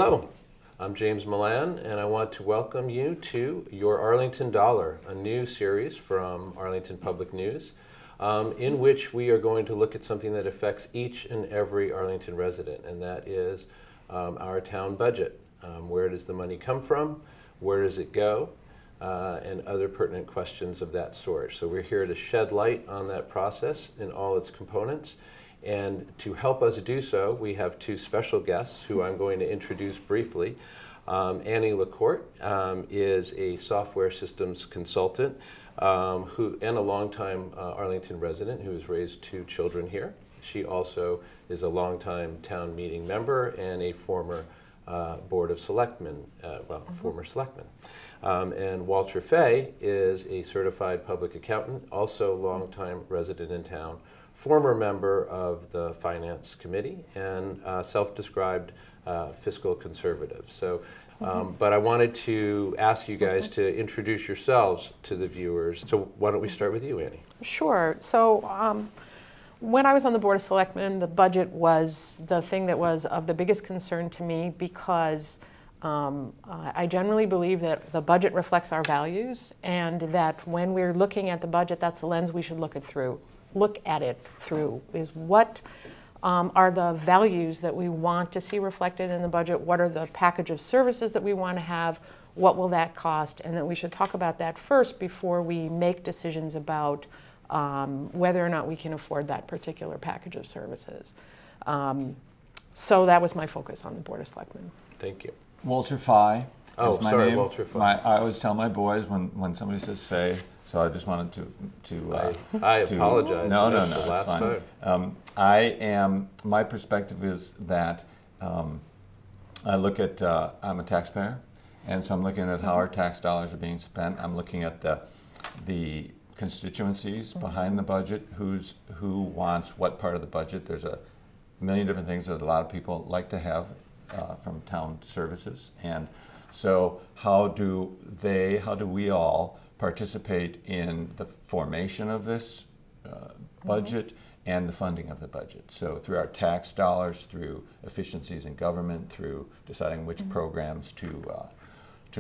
Hello, I'm James Milan, and I want to welcome you to Your Arlington Dollar, a new series from Arlington Public News, in which we are going to look at something that affects each and every Arlington resident, and that is our town budget. Where does the money come from? Where does it go? And other pertinent questions of that sort. So we're here to shed light on that process in all its components. And to help us do so, we have two special guests who I'm going to introduce briefly. Annie LaCourt is a software systems consultant and a longtime Arlington resident who has raised two children here. She also is a longtime town meeting member and a former Board of Selectmen, former Selectman. And Walter Fey is a certified public accountant, also longtime resident in town, former member of the Finance Committee, and self-described fiscal conservative. So, but I wanted to ask you guys to introduce yourselves to the viewers. So why don't we start with you, Annie? Sure. So when I was on the Board of Selectmen, the budget was the thing that was of the biggest concern to me because I generally believe that the budget reflects our values, and that when we're looking at the budget, that's the lens we should look at it through, is what are the values that we want to see reflected in the budget, what are the package of services that we want to have, what will that cost, and that we should talk about that first before we make decisions about whether or not we can afford that particular package of services. So that was my focus on the Board of Selectmen. Thank you. Walter Fey. Oh, is my sorry, name. Walter Fey. I always tell my boys when somebody says Fey, so I just wanted I apologize. No, That's it's fine. My perspective is that I look at, I'm a taxpayer, and so I'm looking at how our tax dollars are being spent. I'm looking at the constituencies behind the budget, who wants what part of the budget. There's a million different things that a lot of people like to have from town services, and so how do we all participate in the formation of this budget and the funding of the budget? So through our tax dollars, through efficiencies in government, through deciding which programs to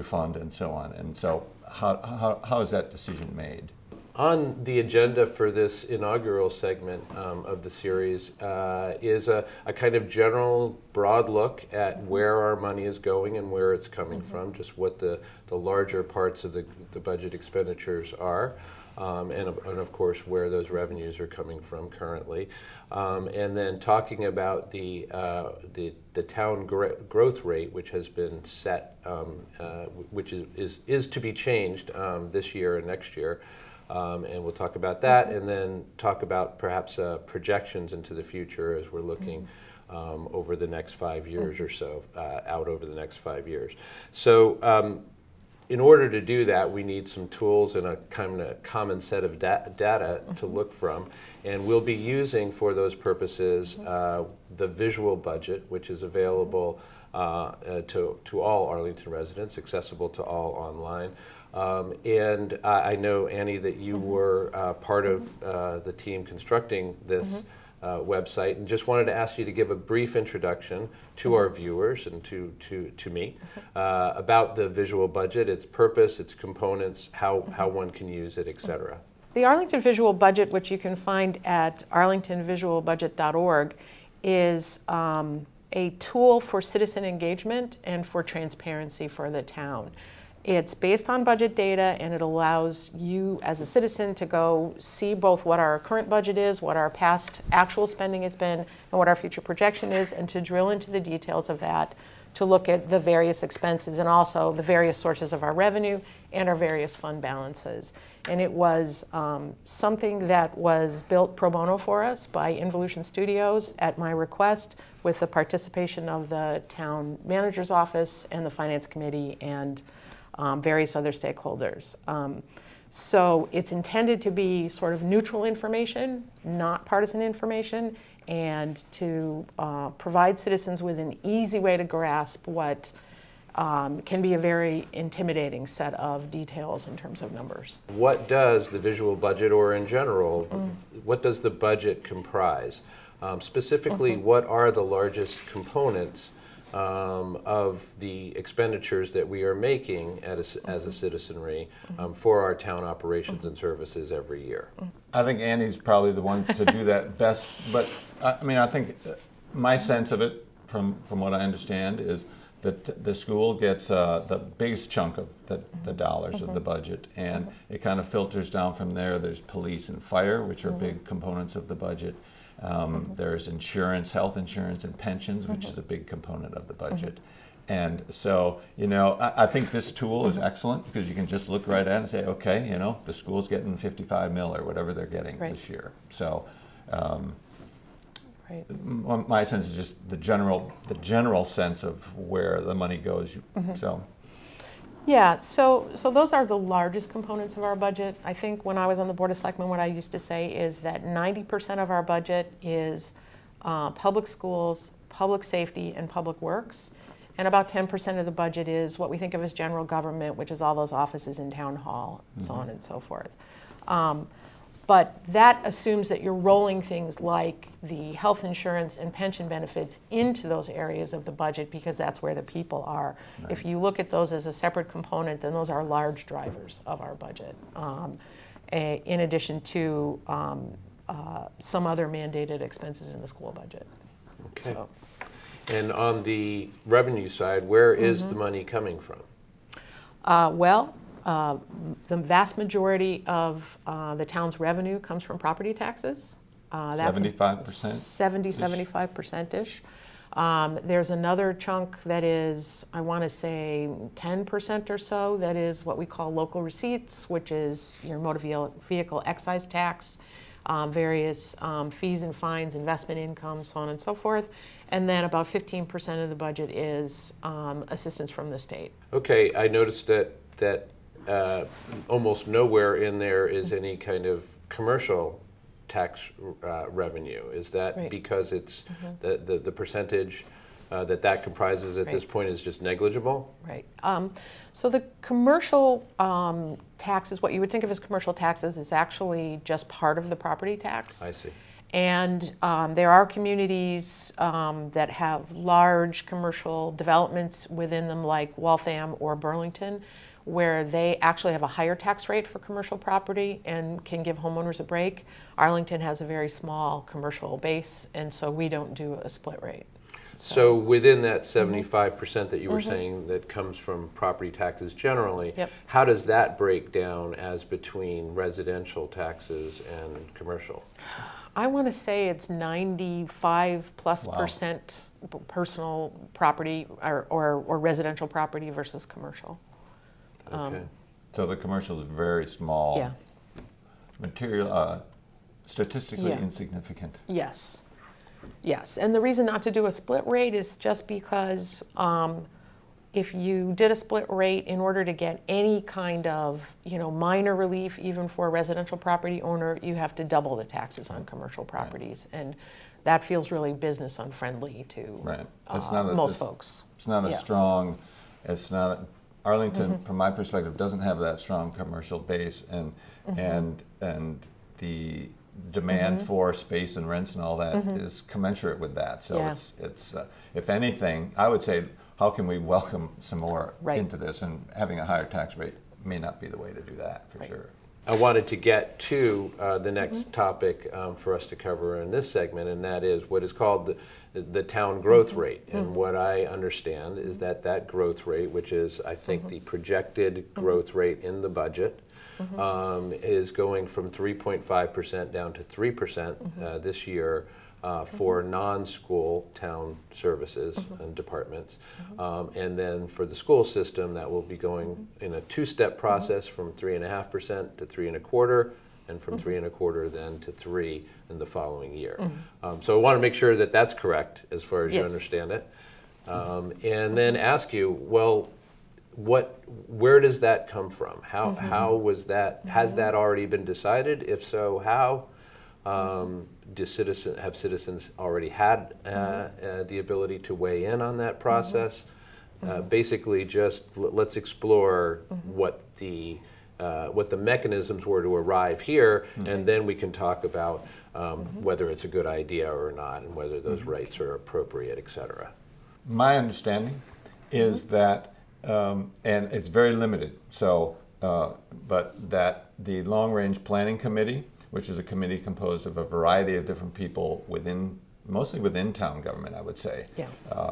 fund, and so on. And so how is that decision made? On the agenda for this inaugural segment of the series is a kind of general, broad look at where our money is going and where it's coming from, just what the larger parts of the budget expenditures are, and of course where those revenues are coming from currently. And then talking about the town growth rate, which has been set, which is to be changed this year and next year. And we'll talk about that, and then talk about perhaps projections into the future as we're looking over the next 5 years or so, out over the next 5 years. So in order to do that, we need some tools and a kind of common set of data to look from. And we'll be using for those purposes the visual budget, which is available to all Arlington residents, accessible to all online. And I know, Annie, that you were part of the team constructing this website, and just wanted to ask you to give a brief introduction to our viewers and to me about the visual budget, its purpose, its components, how one can use it, etc. The Arlington Visual Budget, which you can find at arlingtonvisualbudget.org, is a tool for citizen engagement and for transparency for the town. It's based on budget data, and it allows you as a citizen to go see both what our current budget is, what our past actual spending has been, and what our future projection is, and to drill into the details of that, to look at the various expenses and also the various sources of our revenue and our various fund balances. And it was something that was built pro bono for us by Involution Studios at my request, with the participation of the town manager's office and the finance committee and various other stakeholders. So it's intended to be sort of neutral information, not partisan information, and to provide citizens with an easy way to grasp what can be a very intimidating set of details in terms of numbers. What does the visual budget, or in general, what does the budget comprise? Specifically, what are the largest components of the expenditures that we are making as a citizenry for our town operations and services every year. I think Annie's probably the one to do that best, but I mean, I think my sense of it, from what I understand, is that the school gets the biggest chunk of the dollars of the budget, and it kind of filters down from there. There's police and fire, which are big components of the budget. There's insurance, health insurance, and pensions, which is a big component of the budget. And so, you know, I think this tool is excellent because you can just look right at it and say, okay, you know, the school's getting 55 mil or whatever they're getting this year. So, my sense is just the general sense of where the money goes. So. Yeah, so those are the largest components of our budget. I think when I was on the Board of Selectmen, what I used to say is that 90% of our budget is public schools, public safety, and public works. And about 10% of the budget is what we think of as general government, which is all those offices in town hall, and so on and so forth. But that assumes that you're rolling things like the health insurance and pension benefits into those areas of the budget because that's where the people are. Right. If you look at those as a separate component, then those are large drivers of our budget, in addition to some other mandated expenses in the school budget. Okay. So. And on the revenue side, where is the money coming from? The vast majority of the town's revenue comes from property taxes. 75%? 75%-ish. There's another chunk that is, I want to say 10% or so, that is what we call local receipts, which is your motor vehicle excise tax, various fees and fines, investment income, so on and so forth. And then about 15% of the budget is assistance from the state. Okay, I noticed that almost nowhere in there is any kind of commercial tax revenue. Is that because it's the percentage that comprises at this point is just negligible? Right. So the commercial taxes, what you would think of as commercial taxes, is actually just part of the property tax. I see. And there are communities that have large commercial developments within them, like Waltham or Burlington, where they actually have a higher tax rate for commercial property and can give homeowners a break. Arlington has a very small commercial base, and so we don't do a split rate. So within that 75% that you were saying that comes from property taxes generally, how does that break down as between residential taxes and commercial? I want to say it's 95+% personal property or residential property versus commercial. Okay. So the commercial is very small, material, statistically insignificant. Yes. Yes, and the reason not to do a split rate is just because if you did a split rate, in order to get any kind of minor relief, even for a residential property owner, you have to double the taxes on commercial properties, and that feels really business unfriendly to most folks. It's not a strong. It's not. Arlington, from my perspective, doesn't have that strong commercial base, and the demand for space and rents and all that is commensurate with that. So it's if anything, I would say, how can we welcome some more into this? And having a higher tax rate may not be the way to do that, for sure. I wanted to get to the next topic for us to cover in this segment, and that is what is called the town growth rate. And what I understand is that growth rate, which is, I think, the projected growth rate in the budget, is going from 3.5% down to 3% this year for non-school town services and departments. And then for the school system, that will be going in a two-step process from 3.5% to 3.25%, and from 3.25% then to 3% in the following year. So I want to make sure that that's correct as far as you understand it. And then ask you, well, where does that come from? How was that? Has that already been decided? If so, how? Have citizens already had the ability to weigh in on that process? Basically, just let's explore what the mechanisms were to arrive here, and then we can talk about whether it's a good idea or not, and whether those rates are appropriate, et cetera. My understanding is that, and it's very limited, so, but that the Long Range Planning Committee, which is a committee composed of a variety of different people mostly within town government, I would say, Yeah.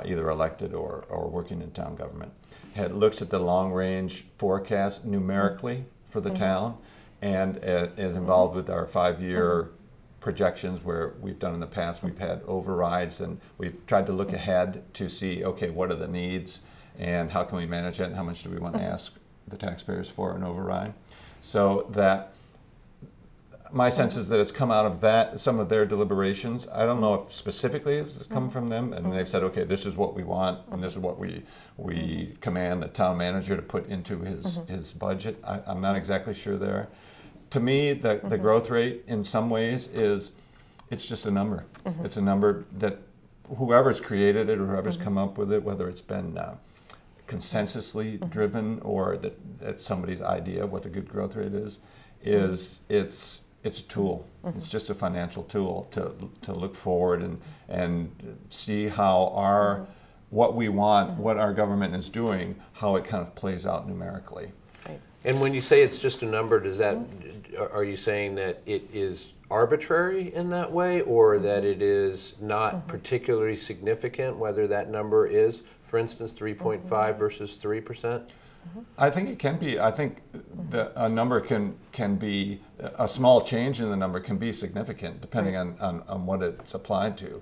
Either elected or working in town government, looks at the long range forecast numerically for the town, and is involved with our 5-year projections, where we've done in the past, we've had overrides, and we've tried to look ahead to see, okay, what are the needs and how can we manage it, and how much do we want to ask the taxpayers for an override. So that my sense is that it's come out of that, some of their deliberations. I don't know if specifically it's come from them, and they've said, okay, this is what we want, and this is what we command the town manager to put into his budget. I'm not exactly sure there. To me, the growth rate in some ways it's just a number. It's a number that whoever's created it or whoever's come up with it, whether it's been consensusly driven or that somebody's idea of what the good growth rate is it's a tool. It's just a financial tool to look forward and see how what we want, what our government is doing, how it kind of plays out numerically. Right. And when you say it's just a number, are you saying that it is arbitrary in that way, or that it is not particularly significant whether that number is, for instance, 3.5 versus 3%? I think it can be. I think a number can be, a small change in the number can be significant depending on what it's applied to.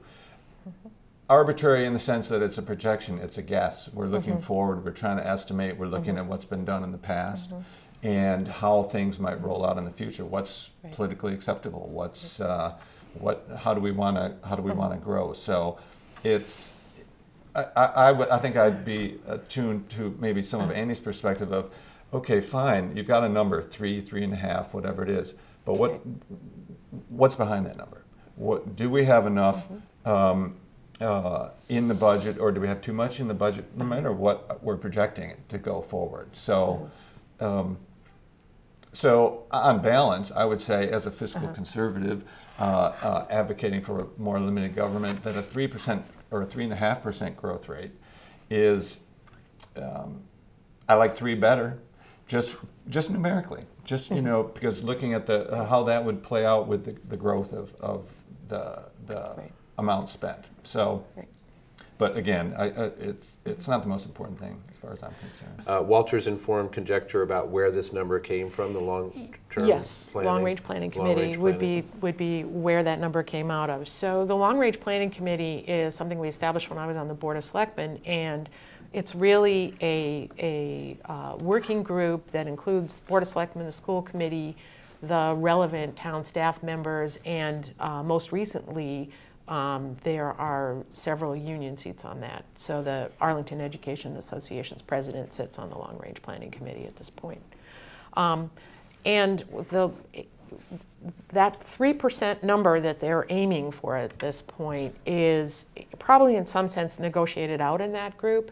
Arbitrary in the sense that it's a projection, it's a guess. We're looking forward, we're trying to estimate, we're looking at what's been done in the past and how things might roll out in the future. What's politically acceptable? What's how do we want to grow? So it's I think I'd be attuned to maybe some of Annie's perspective of, okay, fine, you've got a number, 3, 3.5, whatever it is, but what's behind that number? Do we have enough in the budget, or do we have too much in the budget, no matter what we're projecting it to go forward? So, so on balance, I would say, as a fiscal conservative, advocating for a more limited government, that a 3% or a 3.5% growth rate is, I like 3 better, just numerically, just because looking at how that would play out with the growth of the amount spent. So, but again, it's not the most important thing as far as I'm concerned. Walter's informed conjecture about where this number came from, the long-term planning. Long-range planning committee would be where that number came out of. So the long-range planning committee is something we established when I was on the Board of Selectmen, and it's really a working group that includes Board of Selectmen, the school committee, the relevant town staff members, and most recently there are several union seats on that. So the Arlington Education Association's president sits on the Long Range Planning Committee at this point. And that 3% number that they're aiming for at this point is probably in some sense negotiated out in that group.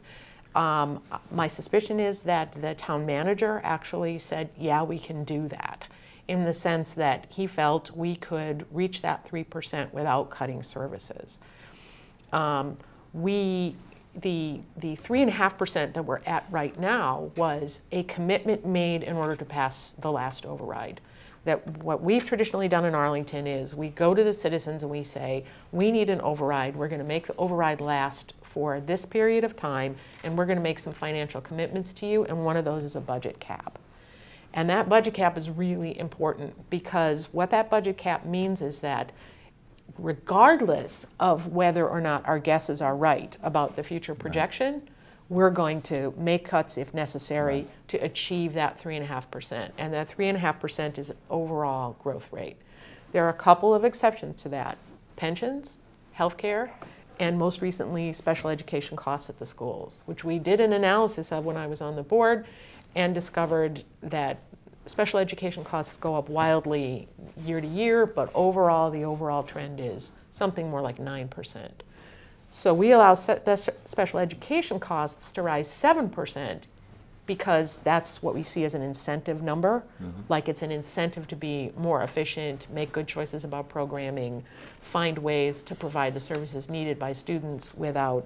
My suspicion is that the town manager actually said, yeah, we can do that, in the sense that he felt we could reach that 3% without cutting services. The 3.5% that we're at right now was a commitment made in order to pass the last override. That what we've traditionally done in Arlington is we go to the citizens and we say, we need an override. We're going to make the override last for this period of time, and we're going to make some financial commitments to you, and one of those is a budget cap. And that budget cap is really important, because what that budget cap means is that regardless of whether or not our guesses are right about the future projection, we're going to make cuts if necessary to achieve that 3.5%. And that 3.5% is overall growth rate. There are a couple of exceptions to that: pensions, healthcare, and most recently special education costs at the schools, which we did an analysis of when I was on the board, and discovered that special education costs go up wildly year to year, but overall, the overall trend is something more like 9%. So we allow special education costs to rise 7% because that's what we see as an incentive number. Like it's an incentive to be more efficient, make good choices about programming, find ways to provide the services needed by students without,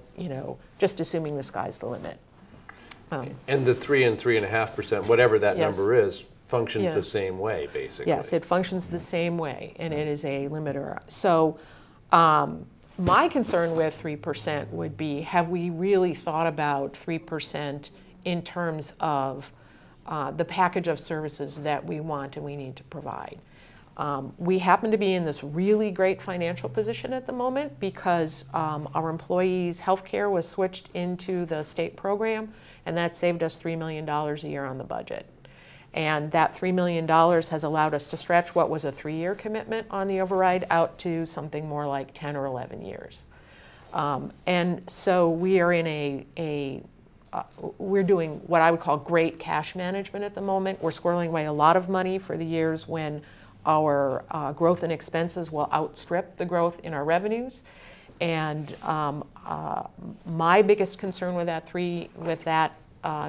just assuming the sky's the limit. And the 3 and 3.5%, whatever that Yes. number is, functions Yeah. the same way, basically. Yes, it functions the same way, and it is a limiter. So my concern with 3% would be, have we really thought about 3% in terms of the package of services that we want and we need to provide? We happen to be in this really great financial position at the moment because our employees' health care was switched into the state program, and that saved us $3 million a year on the budget. And that $3 million has allowed us to stretch what was a 3-year commitment on the override out to something more like 10 or 11 years. And so we are in we're doing what I would call great cash management at the moment. We're squirreling away a lot of money for the years when our growth in expenses will outstrip the growth in our revenues. And my biggest concern with that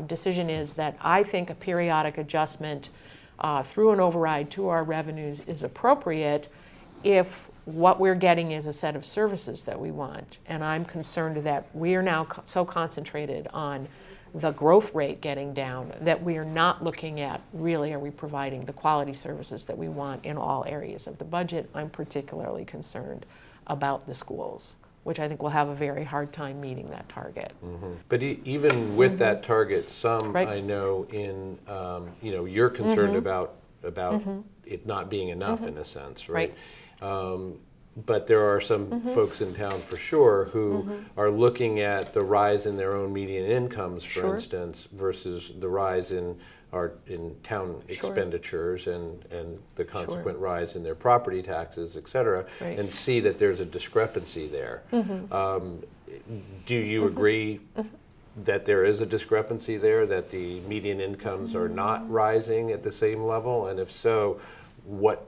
decision is that I think a periodic adjustment through an override to our revenues is appropriate if what we're getting is a set of services that we want. And I'm concerned that we are now so concentrated on the growth rate getting down that we are not looking at really, are we providing the quality services that we want in all areas of the budget. I'm particularly concerned about the schools, which I think will have a very hard time meeting that target. But even with that target, some Right. I know in, you're concerned about it not being enough in a sense, right? But there are some folks in town for sure who are looking at the rise in their own median incomes, for instance, versus the rise in town expenditures and the consequent rise in their property taxes, et cetera, and see that there's a discrepancy there. Do you agree that there is a discrepancy there, that the median incomes are not rising at the same level? And if so, what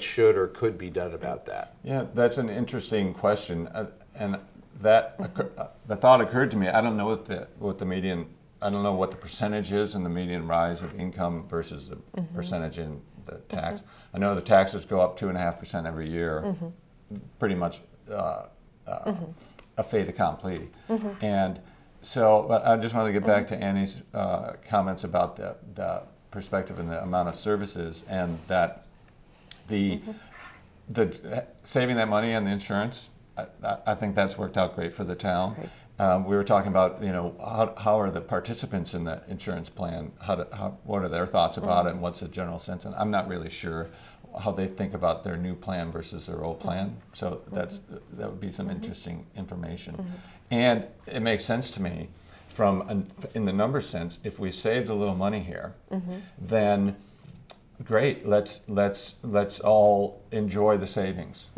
should or could be done about that? Yeah, that's an interesting question, and that the thought occurred to me. I don't know what the median. I don't know what the percentage is in the median rise of income versus the percentage in the tax. I know the taxes go up 2.5% every year, pretty much a fait accompli. And so, but I just wanted to get back to Annie's comments about the perspective and the amount of services, and that the saving that money on the insurance, I think that's worked out great for the town. We were talking about, how are the participants in the insurance plan? What are their thoughts about it, and what's the general sense? And I'm not really sure how they think about their new plan versus their old plan. So that would be some interesting information. And it makes sense to me, in the number sense, if we saved a little money here, then great, let's all enjoy the savings.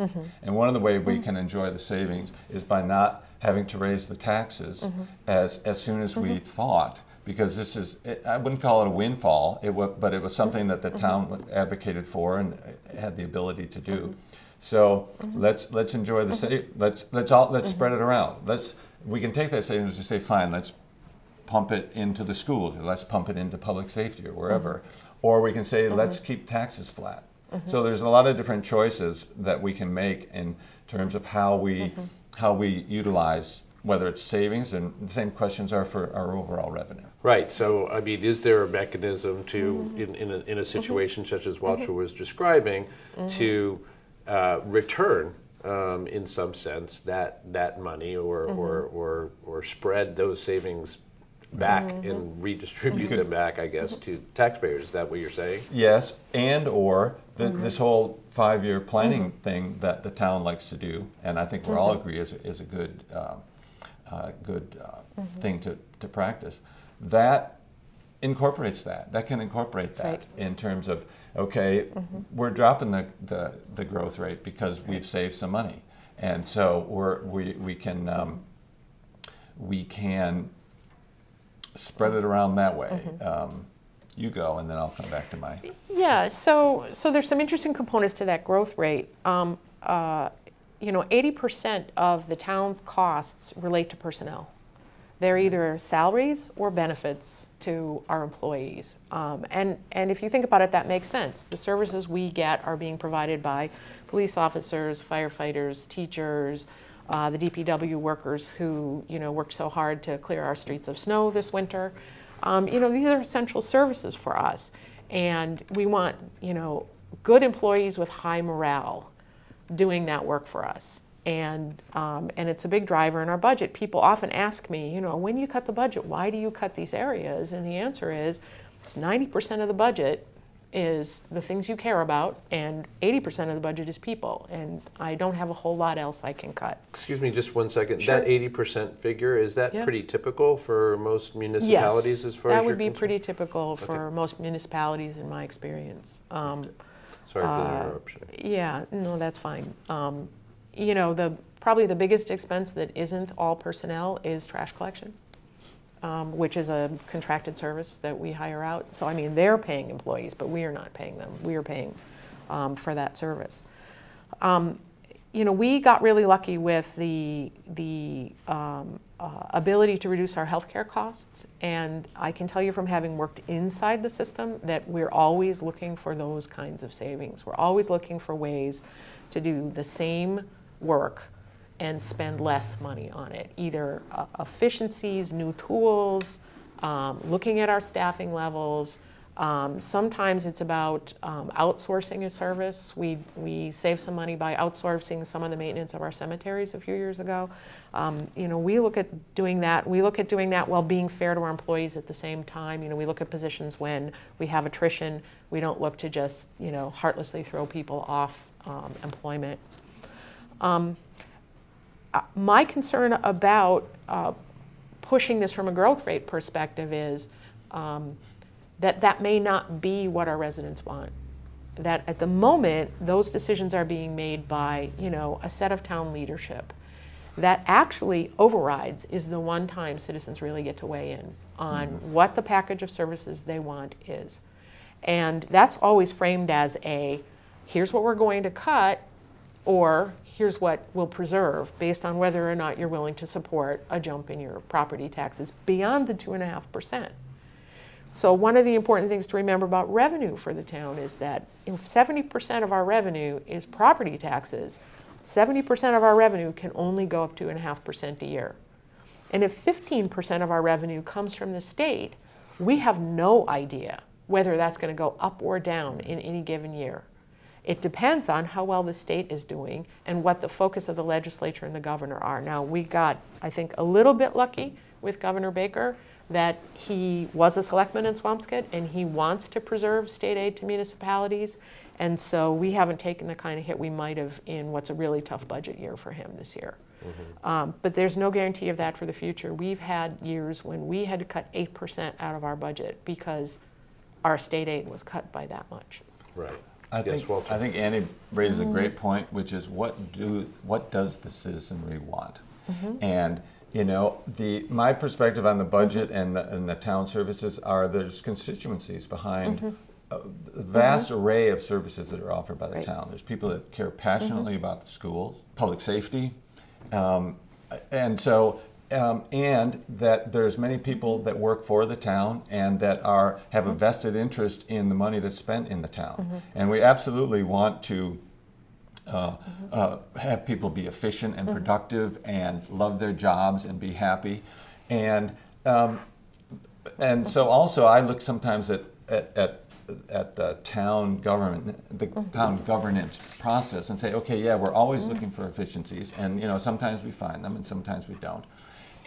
And one of the ways we can enjoy the savings is by not having to raise the taxes as soon as we thought, because this is, I wouldn't call it a windfall, but it was something that the town advocated for and had the ability to do. So let's enjoy the let's spread it around. We can take that savings and say, fine, let's pump it into the schools, or let's pump it into public safety or wherever. Or we can say, let's keep taxes flat. So there's a lot of different choices that we can make in terms of how we utilize, whether it's savings, and the same questions are for our overall revenue. Right. So, I mean, is there a mechanism to, in a situation such as Walter was describing, to return, in some sense, that money, or spread those savings back and redistribute them back, I guess, to taxpayers? Is that what you're saying? Yes, or this whole 5-year planning thing that the town likes to do, and I think we all agree is a good thing to practice. That incorporates that. That can incorporate that in terms of, okay, we're dropping the growth rate because we've saved some money, and so we can spread it around that way. You go, and then I'll come back to my. Yeah, so there's some interesting components to that growth rate. 80% of the town's costs relate to personnel. They're either salaries or benefits to our employees. And if you think about it, that makes sense. The services we get are being provided by police officers, firefighters, teachers, the DPW workers who, worked so hard to clear our streets of snow this winter. These are essential services for us. And we want, good employees with high morale doing that work for us. And it's a big driver in our budget. People often ask me, when you cut the budget, why do you cut these areas? And the answer is, it's 90% of the budget is the things you care about, and 80% of the budget is people. And I don't have a whole lot else I can cut. Excuse me, just 1 second. Sure. That 80% figure, is that Yeah. pretty typical for most municipalities as far as that you're would be concerned? pretty typical for Okay. most municipalities in my experience. Sorry for the interruption. Yeah, no, that's fine. Probably the biggest expense that isn't all personnel is trash collection, which is a contracted service that we hire out. So, they're paying employees, but we are not paying them. We are paying for that service. We got really lucky with the ability to reduce our healthcare costs, and I can tell you from having worked inside the system that we're always looking for those kinds of savings. We're always looking for ways to do the same work and spend less money on it, either efficiencies, new tools, looking at our staffing levels. Sometimes it's about outsourcing a service. We saved some money by outsourcing some of the maintenance of our cemeteries a few years ago. We look at doing that. We look at doing that while being fair to our employees at the same time. We look at positions when we have attrition. We don't look to just, heartlessly throw people off employment. My concern about pushing this from a growth rate perspective is that may not be what our residents want. That at the moment, those decisions are being made by, a set of town leadership. That actually overrides is the one time citizens really get to weigh in on what the package of services they want is. And that's always framed as here's what we're going to cut, or here's what we'll preserve based on whether or not you're willing to support a jump in your property taxes beyond the 2.5%. So one of the important things to remember about revenue for the town is that if 70% of our revenue is property taxes, 70% of our revenue can only go up 2.5% a year. And if 15% of our revenue comes from the state, we have no idea whether that's going to go up or down in any given year. It depends on how well the state is doing and what the focus of the legislature and the governor are. Now, we got, I think, a little bit lucky with Governor Baker that he was a selectman in Swampscott and he wants to preserve state aid to municipalities. And so we haven't taken the kind of hit we might have in what's a really tough budget year for him this year. But there's no guarantee of that for the future. We've had years when we had to cut 8% out of our budget because our state aid was cut by that much. Right. I think Annie raises a great point, which is what does the citizenry want? And my perspective on the budget and the town services are there's constituencies behind a vast array of services that are offered by the town. There's people that care passionately about the schools, public safety, and that there's many people that work for the town and that have a vested interest in the money that's spent in the town. And we absolutely want to have people be efficient and productive and love their jobs and be happy. And so also I look sometimes at the town government, the town governance process and say, okay, yeah, we're always looking for efficiencies, and sometimes we find them and sometimes we don't.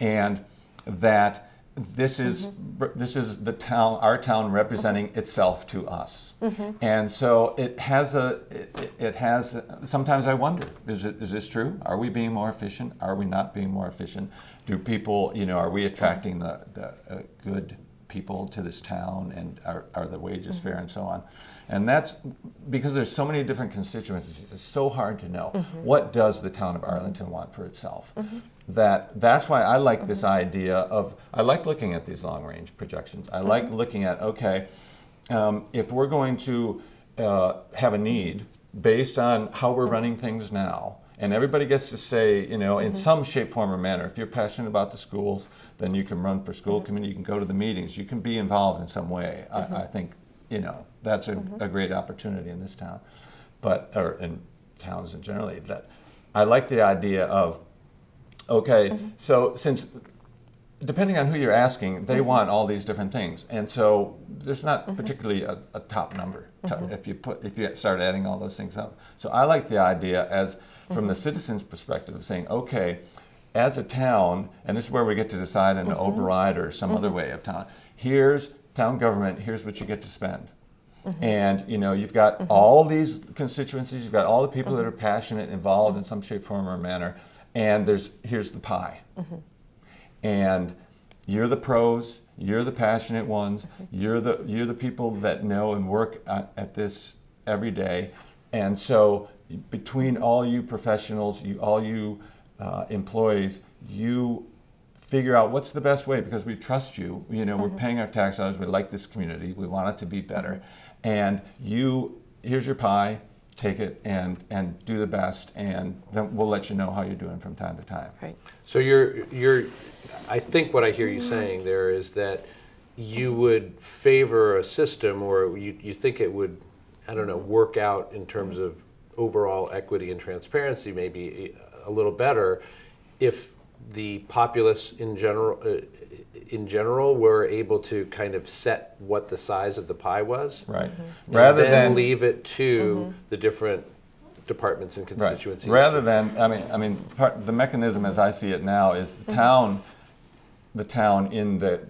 And that this is the town, our town representing itself to us. And so it has sometimes I wonder, is this true? Are we being more efficient? Are we not being more efficient? Do people, are we attracting the good people to this town, and are the wages fair and so on? And that's because there's so many different constituencies. It's so hard to know what does the town of Arlington want for itself. That's why I like this idea of, I like looking at these long-range projections. I like looking at, okay, if we're going to have a need based on how we're running things now, and everybody gets to say, in some shape, form, or manner, if you're passionate about the schools, then you can run for school committee, you can go to the meetings, you can be involved in some way. I think, you know, that's a great opportunity in this town, or in towns in generally. That I like the idea of, okay, so since, depending on who you're asking, they want all these different things, and so there's not particularly a top number if you start adding all those things up. So I like the idea as from the citizens' perspective of saying, okay, as a town, and this is where we get to decide an override or some other way of town. Here's town government. Here's what you get to spend, and you know you've got all these constituencies. You've got all the people that are passionate, involved in some shape, form, or manner, and here's the pie. And you're the pros, you're the passionate ones, you're the people that know and work at this every day. And so between all you professionals, all you employees, you figure out what's the best way, because we trust you. You know, we're paying our tax dollars, we like this community, we want it to be better. And here's your pie, take it and do the best, and then we'll let you know how you're doing from time to time. Right. So I think what I hear you saying there is that you would favor a system, or you think it would, I don't know, work out in terms of overall equity and transparency maybe a little better if the populace in general were able to kind of set what the size of the pie was. Right. Rather than leave it to the different departments and constituencies. Right. Rather than, the mechanism as I see it now is the town in the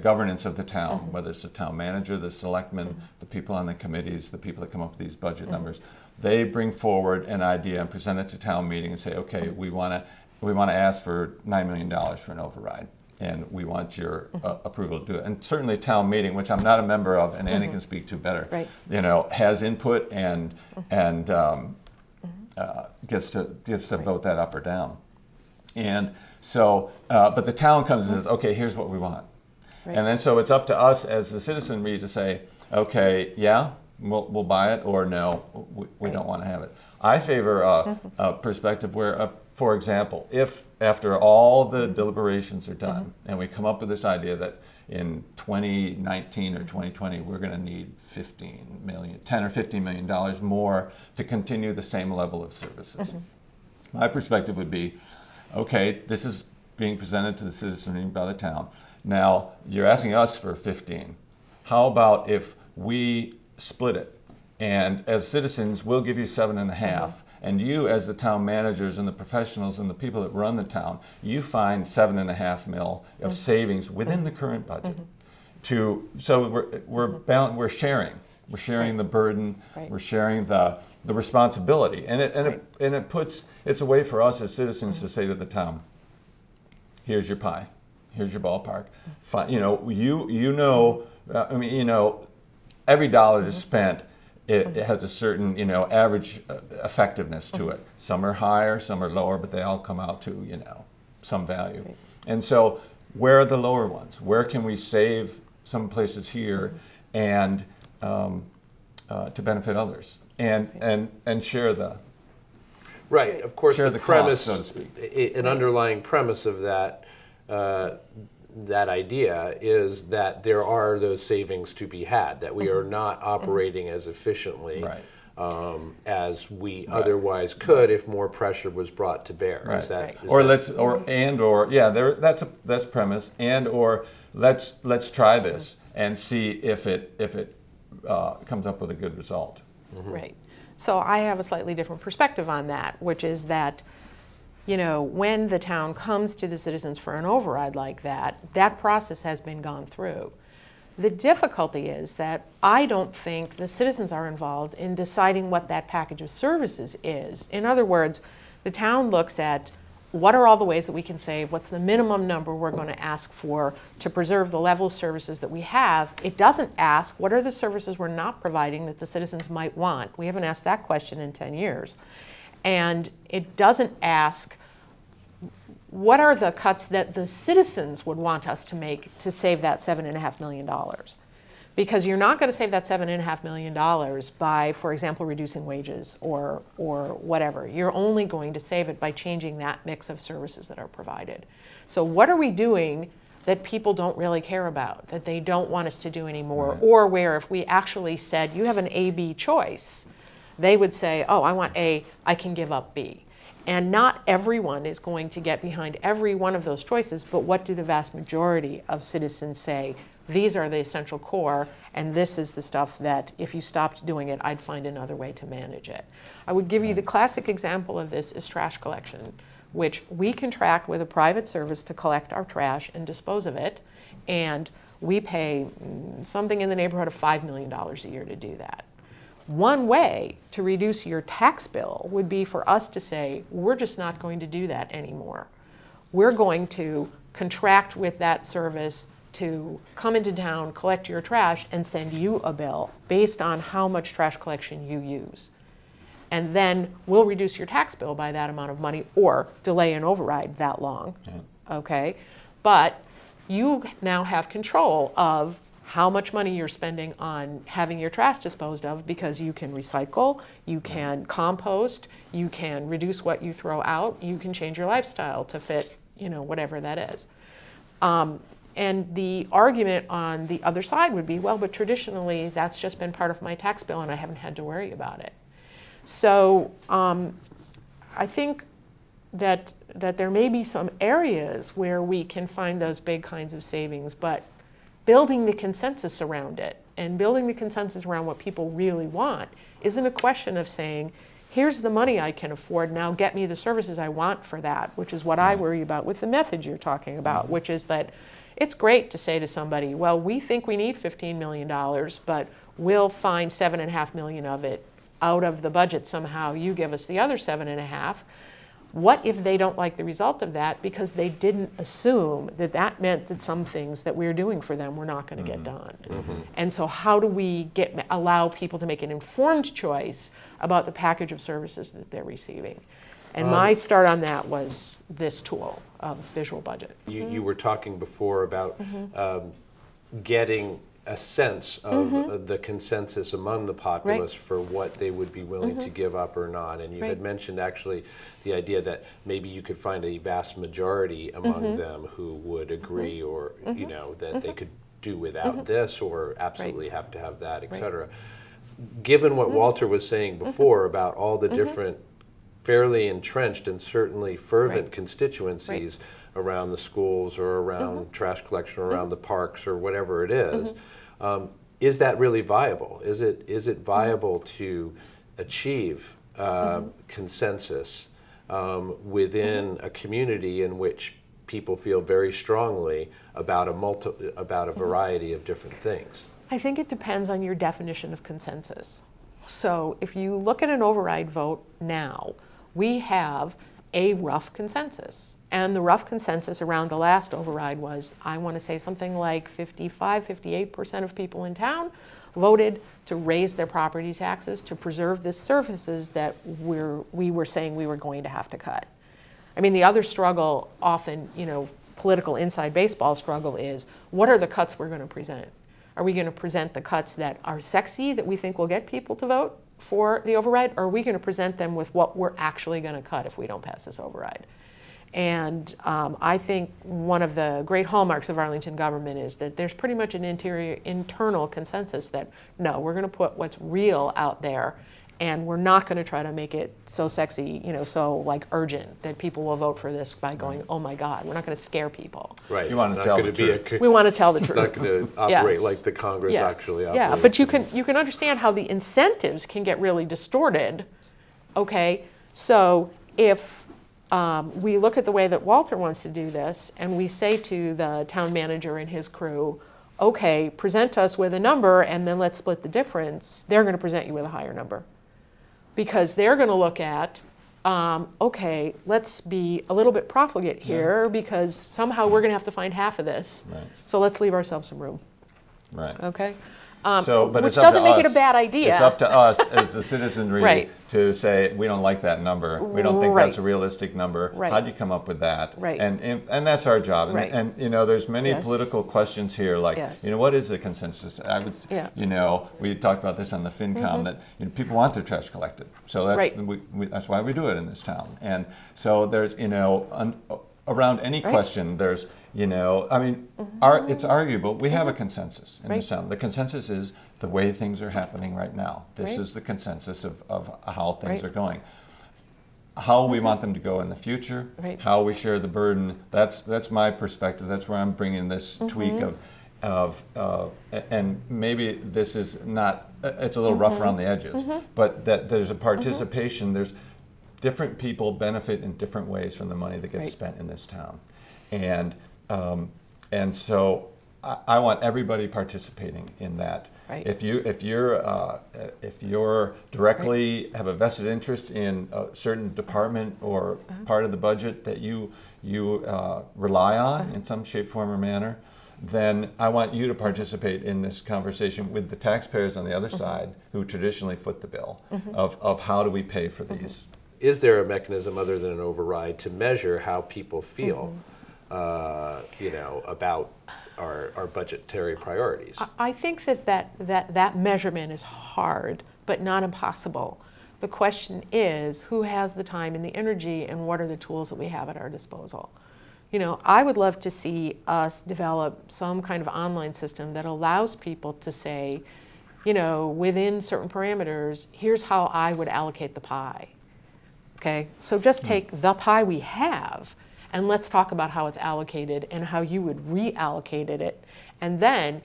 governance of the town, whether it's the town manager, the selectmen, the people on the committees, the people that come up with these budget numbers, they bring forward an idea and present it to town meeting and say, okay, we want to ask for $9 million for an override, and we want your approval to do it. And certainly town meeting, which I'm not a member of, and Annie can speak to better, you know, has input and gets to vote that up or down. And so, but the town comes and says, okay, here's what we want. Right. And then so it's up to us as the citizenry to say, okay, yeah, we'll buy it, or no, we don't want to have it. I favor a perspective where, for example, if after all the deliberations are done and we come up with this idea that in 2019 or 2020 we're going to need $10 or $15 million more to continue the same level of services. My perspective would be, okay, this is being presented to the citizenry by the town. Now, you're asking us for 15. How about if we split it? And as citizens, we'll give you 7.5. And you, as the town managers and the professionals and the people that run the town, you find $7.5 million of savings within the current budget. So we're sharing. We're sharing the burden. We're sharing the responsibility. And it's a way for us as citizens to say to the town, here's your pie. Here's your ballpark. You know, every dollar that's spent, it has a certain, average effectiveness to it. Some are higher, some are lower, but they all come out to, some value. Right. And so where are the lower ones? Where can we save some places here and to benefit others and share the right. Of course, share the premise, cost, so to speak. An underlying premise of that that idea is that there are those savings to be had, that we are not operating as efficiently as we otherwise could if more pressure was brought to bear. Right. Is that, that's premise, and or let's try this and see if it comes up with a good result. Right. So I have a slightly different perspective on that, which is that when the town comes to the citizens for an override like that, that process has been gone through. The difficulty is that I don't think the citizens are involved in deciding what that package of services is. In other words, the town looks at what are all the ways that we can save, what's the minimum number we're going to ask for to preserve the level of services that we have. It doesn't ask what are the services we're not providing that the citizens might want. We haven't asked that question in 10 years. And it doesn't ask what are the cuts that the citizens would want us to make to save that $7.5 million. Because you're not going to save that $7.5 million by, for example, reducing wages or whatever. You're only going to save it by changing that mix of services that are provided. So what are we doing that people don't really care about, that they don't want us to do anymore, or where if we actually said, you have an A-B choice, they would say, oh, I want A, I can give up B. And not everyone is going to get behind every one of those choices, but what do the vast majority of citizens say? These are the essential core, and this is the stuff that if you stopped doing it, I'd find another way to manage it. I would give you the classic example of this is trash collection, which we contract with a private service to collect our trash and dispose of it, and we pay something in the neighborhood of $5 million a year to do that. One way to reduce your tax bill would be for us to say, we're just not going to do that anymore. We're going to contract with that service to come into town, collect your trash, and send you a bill based on how much trash collection you use. And then we'll reduce your tax bill by that amount of money or delay an override that long, okay? But you now have control of how much money you're spending on having your trash disposed of, because you can recycle, you can compost, you can reduce what you throw out, you can change your lifestyle to fit, you know, whatever that is. And the argument on the other side would be, well, but traditionally that's just been part of my tax bill and I haven't had to worry about it. So I think that there may be some areas where we can find those big kinds of savings, but building the consensus around it and building the consensus around what people really want isn't a question of saying, here's the money I can afford, now get me the services I want for that, which is what I worry about with the method you're talking about, which is that it's great to say to somebody, well, we think we need $15 million, but we'll find $7.5 million of it out of the budget somehow. You give us the other $7.5. What if they don't like the result of that because they didn't assume that that meant that some things that we're doing for them were not going to get done? And so how do we allow people to make an informed choice about the package of services that they're receiving? And my start on that was this tool of Visual Budget. You were talking before about getting a sense of the consensus among the populace for what they would be willing to give up or not. And you had mentioned actually the idea that maybe you could find a vast majority among them who would agree or, you know, that they could do without this or absolutely have to have that, et cetera. Given what Walter was saying before about all the different fairly entrenched and certainly fervent constituencies around the schools or around trash collection or around the parks or whatever it is that really viable? Is it viable to achieve consensus within a community in which people feel very strongly about a variety of different things? I think it depends on your definition of consensus. So if you look at an override vote now, we have a rough consensus. And the rough consensus around the last override was, I want to say something like 55, 58% of people in town voted to raise their property taxes to preserve the services that we were saying we were going to have to cut. I mean, the other struggle often, you know, political inside baseball struggle is, what are the cuts we're going to present? Are we going to present the cuts that are sexy, that we think will get people to vote for the override, or are we going to present them with what we're actually going to cut if we don't pass this override? And I think one of the great hallmarks of Arlington government is that there's pretty much an internal consensus that, no, we're going to put what's real out there, and we're not going to try to make it so sexy, you know, so like urgent that people will vote for this by going, oh my God. We're not going to scare people. Right. You want to tell the truth. We want to tell the truth. Not going to operate like the Congress actually operates. Yeah, but you can understand how the incentives can get really distorted. Okay, so if we look at the way that Walter wants to do this, and we say to the town manager and his crew, okay, present us with a number and then let's split the difference, they're going to present you with a higher number. Because they're going to look at, okay, let's be a little bit profligate here because somehow we're going to have to find half of this. Right. So let's leave ourselves some room. Right. Okay? Which doesn't make it a bad idea. It's up to us as the citizenry to say, we don't like that number. We don't think that's a realistic number. Right. How do you come up with that? Right. And that's our job. Right. And you know, there's many political questions here, like, you know, what is the consensus? I would, you know, we talked about this on the FinCom, that you know, people want their trash collected. So that's, that's why we do it in this town. And so there's, you know, around any question, there's, You know, I mean, it's arguable. We have a consensus in this town. The consensus is the way things are happening right now. This is the consensus of how things are going. How we want them to go in the future, how we share the burden. That's my perspective. That's where I'm bringing this tweak of and maybe this is not. It's a little rough around the edges, but that there's a participation. There's different people benefit in different ways from the money that gets spent in this town, and so I want everybody participating in that. Right. If you're directly have a vested interest in a certain department or part of the budget that you rely on in some shape, form, or manner, then I want you to participate in this conversation with the taxpayers on the other side who traditionally foot the bill of how do we pay for these. Is there a mechanism other than an override to measure how people feel, you know, about our budgetary priorities? I think that measurement is hard, but not impossible. The question is, who has the time and the energy, and what are the tools that we have at our disposal? You know, I would love to see us develop some kind of online system that allows people to say, you know, within certain parameters, here's how I would allocate the pie. Okay, so just take the pie we have, and let's talk about how it's allocated and how you would reallocate it, and then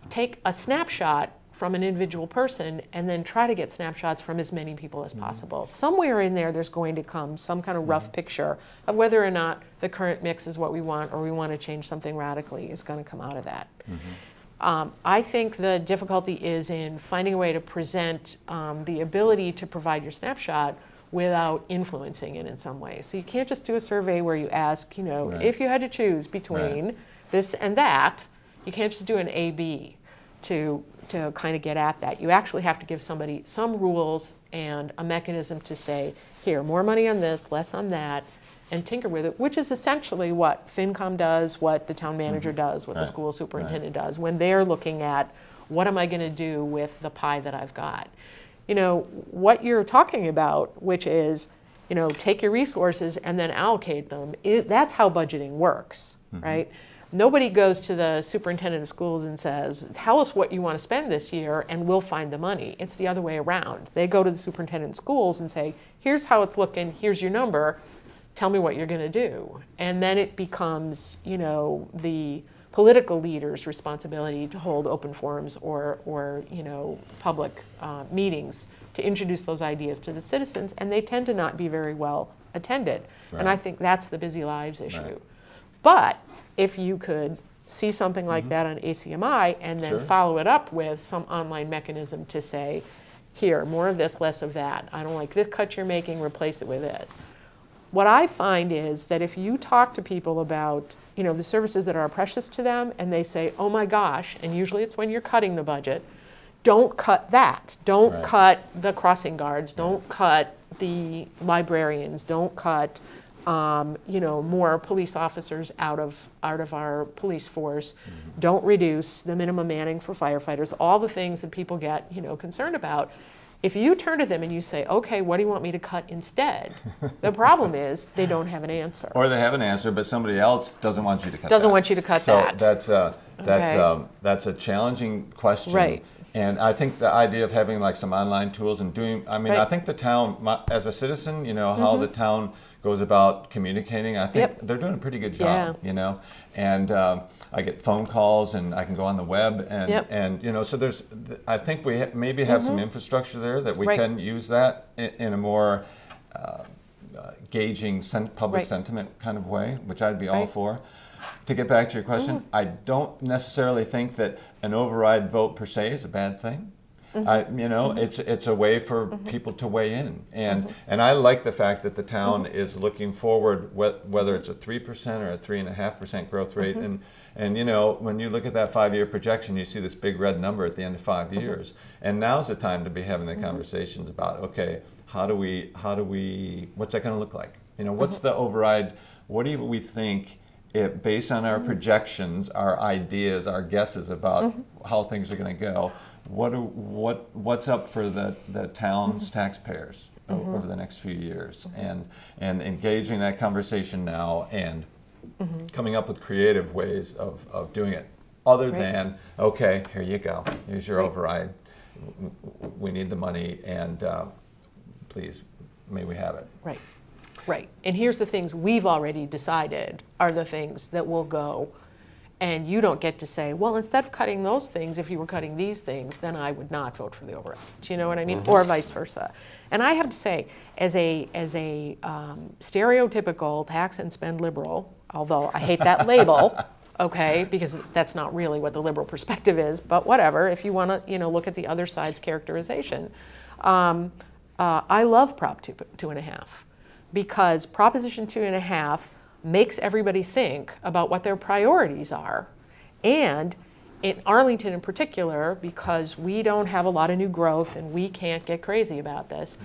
take a snapshot from an individual person and then try to get snapshots from as many people as possible. Somewhere in there, there's going to come some kind of rough picture of whether or not the current mix is what we want or we want to change something radically is going to come out of that. I think the difficulty is in finding a way to present the ability to provide your snapshot without influencing it in some way. So you can't just do a survey where you ask, you know, if you had to choose between this and that, you can't just do an A-B to kind of get at that. You actually have to give somebody some rules and a mechanism to say, here, more money on this, less on that, and tinker with it, which is essentially what FinCom does, what the town manager does, what the school superintendent does, when they're looking at what am I going to do with the pie that I've got. You know, what you're talking about, which is, you know, take your resources and then allocate them, that's how budgeting works, right? Nobody goes to the superintendent of schools and says, tell us what you want to spend this year and we'll find the money. It's the other way around. They go to the superintendent of schools and say, here's how it's looking, here's your number, tell me what you're going to do. And then it becomes, you know, the political leader's responsibility to hold open forums or you know, public meetings to introduce those ideas to the citizens, and they tend to not be very well attended. And I think that's the busy lives issue. But if you could see something like that on ACMi and then follow it up with some online mechanism to say, here, more of this, less of that. I don't like this cut you're making, replace it with this. What I find is that if you talk to people about, you know, the services that are precious to them and they say, oh my gosh, and usually it's when you're cutting the budget, don't cut that. Don't cut the crossing guards. Don't cut the librarians. Don't cut you know, more police officers out of our police force. Don't reduce the minimum manning for firefighters. All the things that people get, you know, concerned about. If you turn to them and you say, okay, what do you want me to cut instead? The problem is they don't have an answer. Or they have an answer, but somebody else doesn't want you to cut Doesn't want you to cut that. So that's a challenging question. Right. And I think the idea of having like some online tools and doing, I mean, I think the town, as a citizen, you know, how the town goes about communicating, I think they're doing a pretty good job, you know. And I get phone calls and I can go on the web and you know, so there's, I think we maybe have some infrastructure there that we can use that in a more gauging public sentiment kind of way, which I'd be all for. To get back to your question, I don't necessarily think that an override vote per se is a bad thing. You know, it's a way for people to weigh in, and I like the fact that the town is looking forward, whether it's a 3% or a 3.5% growth rate, and you know, when you look at that 5-year projection, you see this big red number at the end of 5 years, and now's the time to be having the conversations about, okay, how do we, what's that going to look like? You know, what's the override? What do we think? Based on our projections, our ideas, our guesses about how things are going to go, what's up for the town's taxpayers over the next few years, and engaging that conversation now, and coming up with creative ways of doing it, other than, okay, here you go, here's your override, we need the money, and please, may we have it. Right, right. And here's the things we've already decided are the things that will go. And you don't get to say, well, instead of cutting those things, if you were cutting these things, then I would not vote for the override. Do you know what I mean? Or vice versa. And I have to say, as a stereotypical tax and spend liberal, although I hate that label, okay, because that's not really what the liberal perspective is, but whatever, if you want to look at the other side's characterization. I love Prop 2.5 because Proposition 2.5 makes everybody think about what their priorities are. And in Arlington in particular, because we don't have a lot of new growth and we can't get crazy about this,